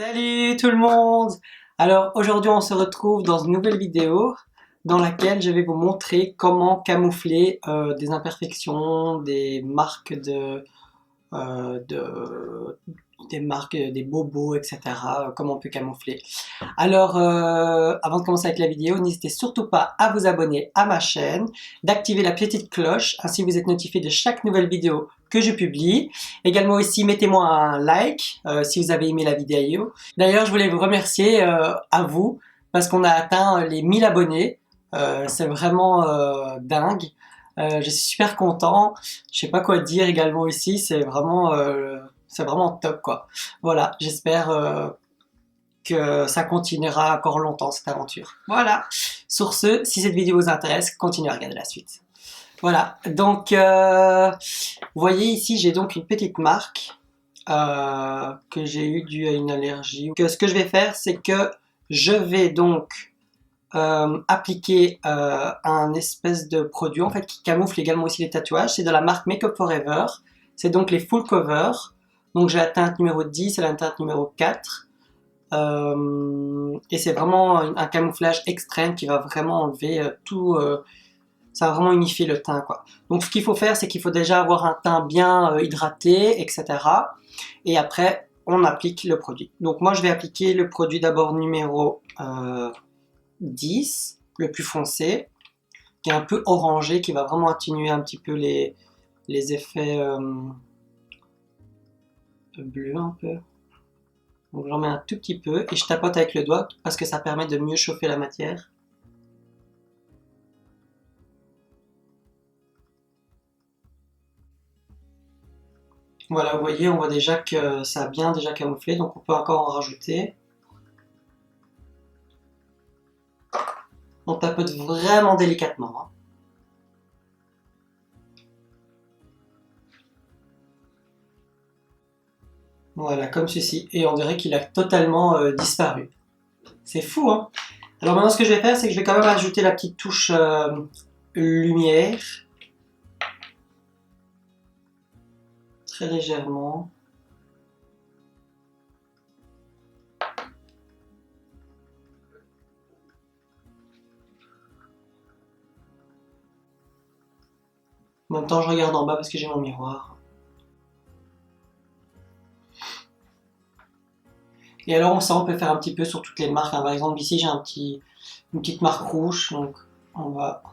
Salut tout le monde! Alors aujourd'hui on se retrouve dans une nouvelle vidéo dans laquelle je vais vous montrer comment camoufler des imperfections, des marques des marques, des bobos, etc. Comment on peut camoufler. Alors avant de commencer avec la vidéo, n'hésitez surtout pas à vous abonner à ma chaîne, d'activer la petite cloche, ainsi vous êtes notifié de chaque nouvelle vidéo que je publie. Également aussi, mettez-moi un like si vous avez aimé la vidéo. D'ailleurs, je voulais vous remercier à vous parce qu'on a atteint les 1000 abonnés. C'est vraiment dingue. Je suis super content. Je sais pas quoi dire également ici. C'est vraiment top quoi. Voilà, j'espère que ça continuera encore longtemps cette aventure. Voilà. Sur ce, si cette vidéo vous intéresse, continuez à regarder la suite. Voilà, donc vous voyez ici j'ai donc une petite marque que j'ai eu due à une allergie. Ce que je vais faire c'est que je vais donc appliquer un espèce de produit en fait qui camoufle également aussi les tatouages. C'est de la marque Make Up For Ever. C'est donc les full cover. Donc j'ai la teinte numéro 10 et la teinte numéro 4. Et c'est vraiment un camouflage extrême qui va vraiment enlever tout... ça va vraiment unifier le teint quoi. Donc ce qu'il faut faire c'est qu'il faut déjà avoir un teint bien hydraté, etc. Et après on applique le produit. Donc moi je vais appliquer le produit d'abord numéro 10, le plus foncé, qui est un peu orangé, qui va vraiment atténuer un petit peu les effets bleus un peu. Donc j'en mets un tout petit peu et je tapote avec le doigt parce que ça permet de mieux chauffer la matière. Voilà, vous voyez, on voit déjà que ça a bien déjà camouflé, donc on peut encore en rajouter. On tapote vraiment délicatement. Hein. Voilà, comme ceci. Et on dirait qu'il a totalement disparu. C'est fou, hein? Alors maintenant, ce que je vais faire, c'est que je vais quand même ajouter la petite touche lumière. Très légèrement. En même temps, je regarde en bas parce que j'ai mon miroir. Et alors, ça, on peut faire un petit peu sur toutes les marques. Hein. Par exemple, ici, j'ai une petite marque rouge. Donc, on va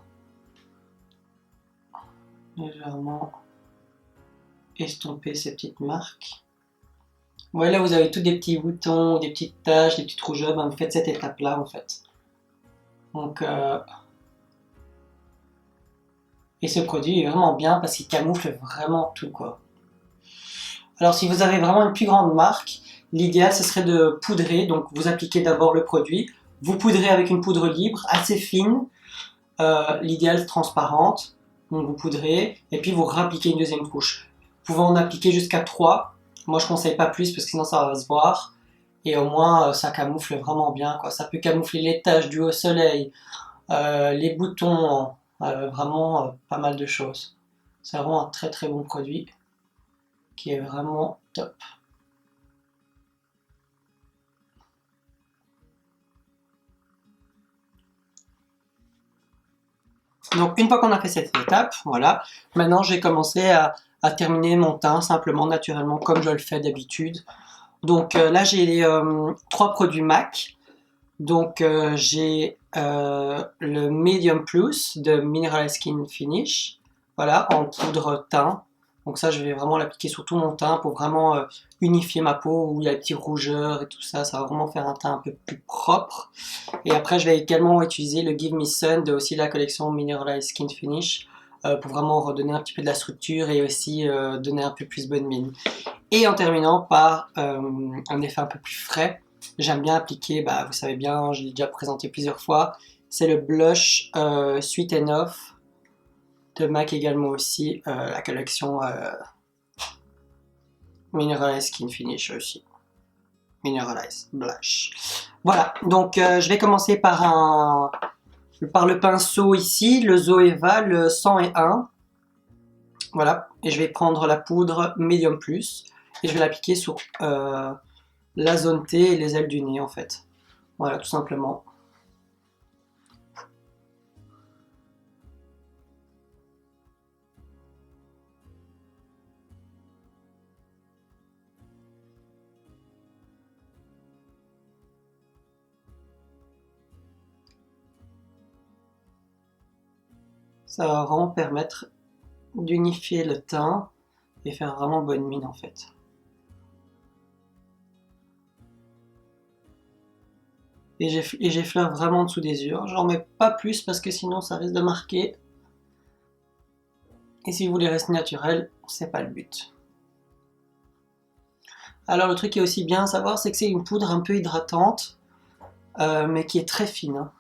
légèrement estomper ces petites marques. Ouais, là, vous avez tous des petits boutons, des petites taches, des petites rougeurs. Ben, vous faites cette étape-là, en fait. Donc, et ce produit est vraiment bien parce qu'il camoufle vraiment tout, quoi. Alors, si vous avez vraiment une plus grande marque, l'idéal, ce serait de poudrer. Donc, vous appliquez d'abord le produit. Vous poudrez avec une poudre libre, assez fine. L'idéal, transparente. Donc, vous poudrez. Et puis, vous rappliquez une deuxième couche. Vous pouvez en appliquer jusqu'à 3. Moi, je ne conseille pas plus parce que sinon, ça va se voir. Et au moins, ça camoufle vraiment bien, quoi. Ça peut camoufler les taches dues au soleil, les boutons, vraiment pas mal de choses. C'est vraiment un très très bon produit qui est vraiment top. Donc une fois qu'on a fait cette étape, voilà, maintenant j'ai commencé à terminer mon teint simplement, naturellement, comme je le fais d'habitude. Donc là j'ai les 3 produits MAC. Donc j'ai le Medium Plus de Mineral Skin Finish, voilà, en poudre teint. Donc ça, je vais vraiment l'appliquer sur tout mon teint pour vraiment unifier ma peau où il y a des petits rougeurs et tout ça. Ça va vraiment faire un teint un peu plus propre. Et après, je vais également utiliser le Give Me Sun de aussi la collection Mineral Skin Finish pour vraiment redonner un petit peu de la structure et aussi donner un peu plus bonne mine. Et en terminant par un effet un peu plus frais, j'aime bien appliquer, bah, vous savez bien, je l'ai déjà présenté plusieurs fois, c'est le blush Sweet Enough de MAC également aussi, la collection Mineralize Skin Finish aussi. Mineralize Blush. Voilà, donc je vais commencer par le pinceau ici, le Zoeva, le 101. Voilà, et je vais prendre la poudre Medium Plus et je vais l'appliquer sur la zone T et les ailes du nez en fait. Voilà, tout simplement. Ça va vraiment permettre d'unifier le teint et faire vraiment bonne mine en fait. Et j'effleure vraiment en dessous des yeux. J'en mets pas plus parce que sinon ça risque de marquer. Et si vous voulez rester naturel, c'est pas le but. Alors le truc qui est aussi bien à savoir, c'est que c'est une poudre un peu hydratante, mais qui est très fine. Hein.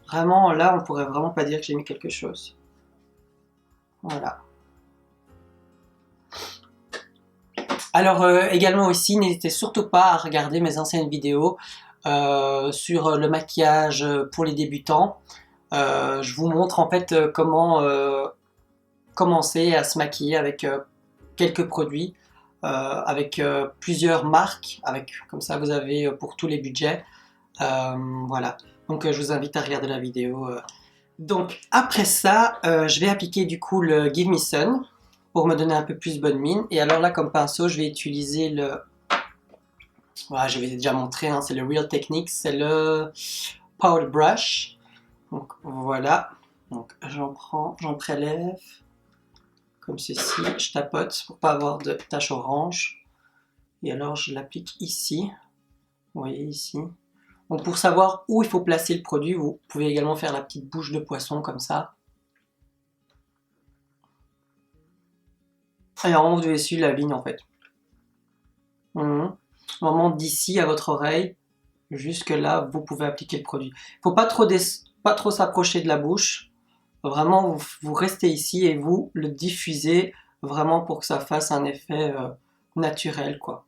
Vraiment, là, on pourrait vraiment pas dire que j'ai mis quelque chose. Voilà. Alors également aussi, n'hésitez surtout pas à regarder mes anciennes vidéos sur le maquillage pour les débutants. Je vous montre en fait comment commencer à se maquiller avec quelques produits, avec plusieurs marques, comme ça vous avez pour tous les budgets. Voilà, donc je vous invite à regarder la vidéo. Donc après ça, je vais appliquer du coup le Give Me Sun pour me donner un peu plus bonne mine. Et alors là, comme pinceau, je vais utiliser le... Voilà, je vais déjà montrer, hein, c'est le Real Techniques, c'est le Powder Brush. Donc voilà, donc j'en prélève comme ceci, je tapote pour pas avoir de taches orange. Et alors je l'applique ici, vous voyez ici. Donc pour savoir où il faut placer le produit, vous pouvez également faire la petite bouche de poisson comme ça. Et vraiment vous devez suivre la ligne en fait. Vraiment d'ici à votre oreille, jusque là, vous pouvez appliquer le produit. Il ne faut pas trop s'approcher de la bouche. Vraiment, vous restez ici et vous le diffusez vraiment pour que ça fasse un effet naturel, quoi.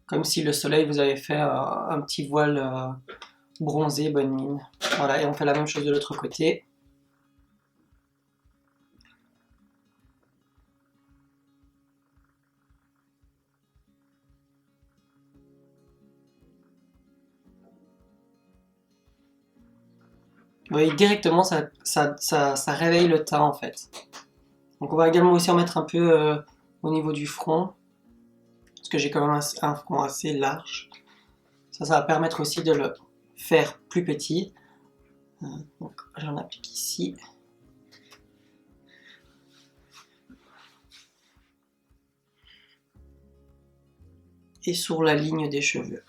Comme si le soleil vous avait fait un petit voile bronzé, bonne mine. Voilà, et on fait la même chose de l'autre côté. Vous voyez, directement, ça réveille le teint, en fait. Donc on va également aussi en mettre un peu au niveau du front, parce que j'ai quand même un front assez large. Ça va permettre aussi de le faire plus petit. Donc j'en applique ici. Et sur la ligne des cheveux.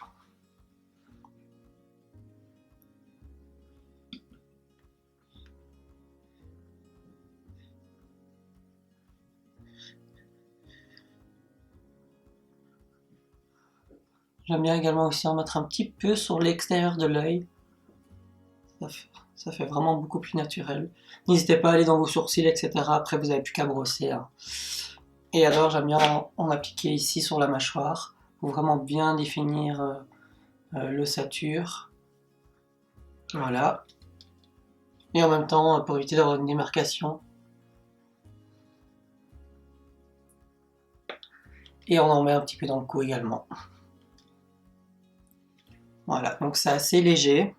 J'aime bien également aussi en mettre un petit peu sur l'extérieur de l'œil. Ça fait vraiment beaucoup plus naturel. N'hésitez pas à aller dans vos sourcils, etc. Après, vous n'avez plus qu'à brosser. Hein. Et alors, j'aime bien en appliquer ici sur la mâchoire pour vraiment bien définir l'ossature. Voilà. Et en même temps, pour éviter d'avoir une démarcation. Et on en met un petit peu dans le cou également. Voilà, donc c'est assez léger.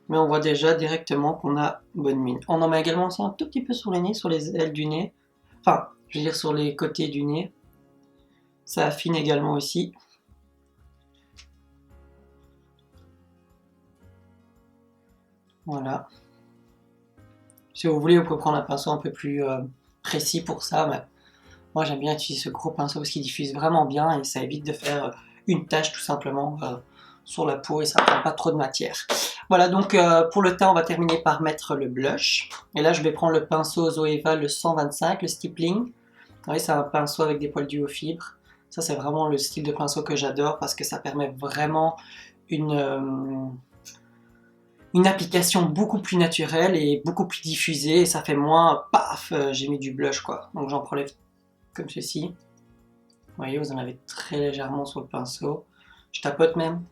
Mais on voit déjà directement qu'on a bonne mine. On en met également aussi un tout petit peu sur les nez, sur les ailes du nez. Enfin, je veux dire sur les côtés du nez. Ça affine également aussi. Voilà. Si vous voulez, vous pouvez prendre un pinceau un peu plus précis pour ça. Mais moi, j'aime bien utiliser ce gros pinceau parce qu'il diffuse vraiment bien et ça évite de faire une tache tout simplement sur la peau et ça ne prend pas trop de matière. Voilà, donc pour le teint, on va terminer par mettre le blush. Et là, je vais prendre le pinceau Zoeva, le 125, le stippling. Oui, c'est un pinceau avec des poils dus aux fibres. Ça, c'est vraiment le style de pinceau que j'adore parce que ça permet vraiment une application beaucoup plus naturelle et beaucoup plus diffusée. Et ça fait moins paf, j'ai mis du blush quoi. Donc j'en prélève comme ceci. Vous voyez, vous en avez très légèrement sur le pinceau. Je tapote même.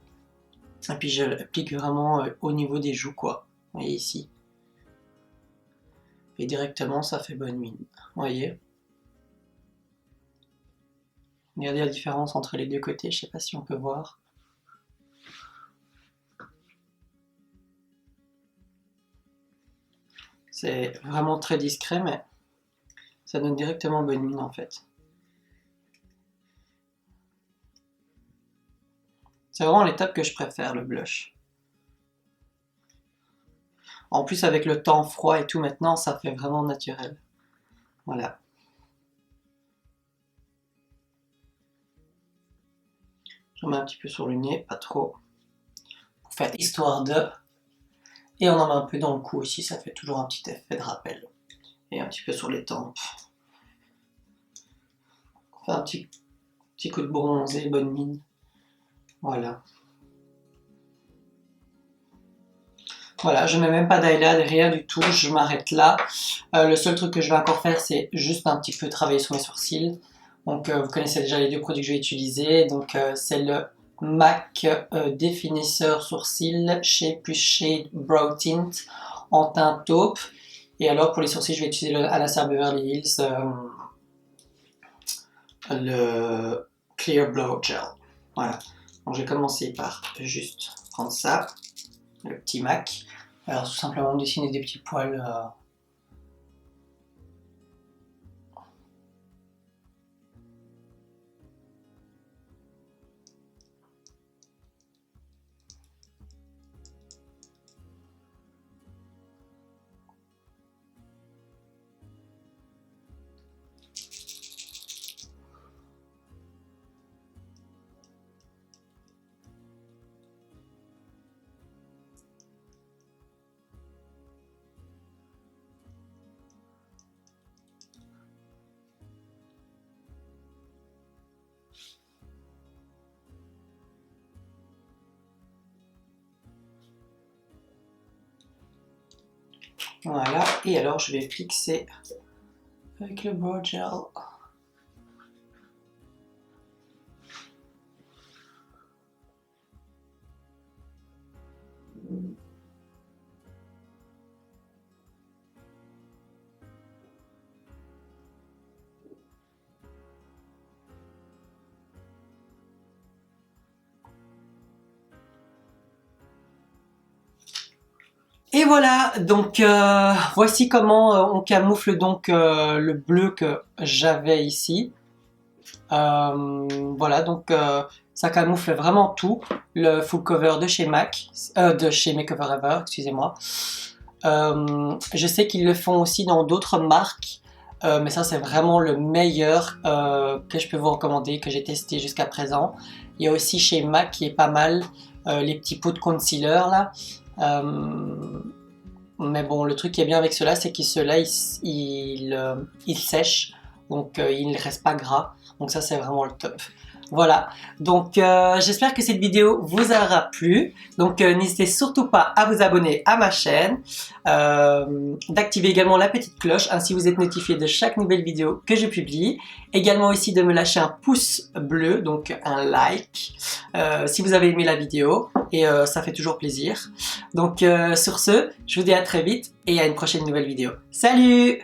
Et puis je l'applique vraiment au niveau des joues quoi. Vous voyez ici. Et directement, ça fait bonne mine. Vous voyez. Regardez la différence entre les deux côtés, je sais pas si on peut voir. C'est vraiment très discret, mais ça donne directement bonne mine en fait. C'est vraiment l'étape que je préfère, le blush. En plus, avec le temps froid et tout maintenant, ça fait vraiment naturel. Voilà. J'en mets un petit peu sur le nez, pas trop. Pour faire histoire de. Et on en met un peu dans le cou aussi, ça fait toujours un petit effet de rappel. Et un petit peu sur les tempes. On fait un petit coup de bronzé, bonne mine. Voilà. Voilà, je mets même pas d'eyeliner, rien du tout, je m'arrête là. Le seul truc que je vais encore faire, c'est juste un petit peu travailler sur mes sourcils. Donc vous connaissez déjà les deux produits que je vais utiliser. Donc c'est le MAC définisseur sourcils chez Plus Shade Brow Tint en teint taupe. Et alors pour les sourcils, je vais utiliser le Anastasia Beverly Hills le Clear Blow Gel. Voilà. Donc je vais commencer par juste prendre ça, le petit MAC. Alors tout simplement dessiner des petits poils. Voilà, et alors je vais fixer avec le brow gel. Et voilà, donc voici comment on camoufle donc le bleu que j'avais ici. Voilà, donc ça camoufle vraiment tout. Le full cover de chez MAC, de chez Make Up For Ever, excusez-moi. Je sais qu'ils le font aussi dans d'autres marques, mais ça c'est vraiment le meilleur que je peux vous recommander, que j'ai testé jusqu'à présent. Il y a aussi chez MAC qui est pas mal, les petits pots de concealer là. Mais bon, le truc qui est bien avec ceux-là, c'est que ceux-là, ils sèchent, donc il ne reste pas gras. Donc ça, c'est vraiment le top. Voilà, donc j'espère que cette vidéo vous aura plu. Donc n'hésitez surtout pas à vous abonner à ma chaîne, d'activer également la petite cloche, ainsi vous êtes notifié de chaque nouvelle vidéo que je publie. Également aussi de me lâcher un pouce bleu, donc un like, si vous avez aimé la vidéo, et ça fait toujours plaisir. Donc sur ce, je vous dis à très vite et à une prochaine nouvelle vidéo. Salut!